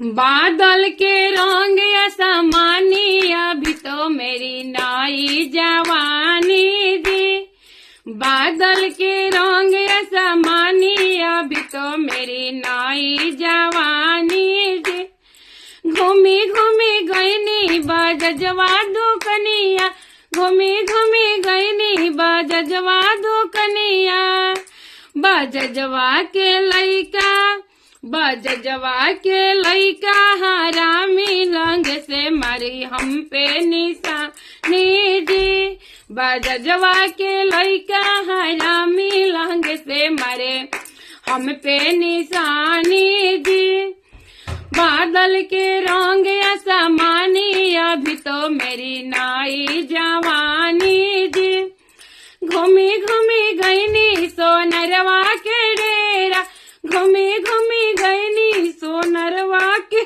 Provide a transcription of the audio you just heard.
बादल के रंग असमानी, अभी तो मेरी नई जवानी जी। बादल के रंग असमानी, अभी तो मेरी नई जवानी जी। घूमी घूमी गईनी बजजवा दुकनिया, घूमी घूमी गईनी बजजवा दुकनिया। बजजवा के लइका, बजजवा के लइका हरामी, लंग से मारी हम पे निशानी जी। बजजवा के लइका हरामी, लंग से मारे हम पे निशानी जी। बादल के रंग असमानी, अभी तो मेरी नई जवानी जी। घूमी घूमी गईनी सोनरवा के डेरा, घूमी घूमी गईनी सोनरवा के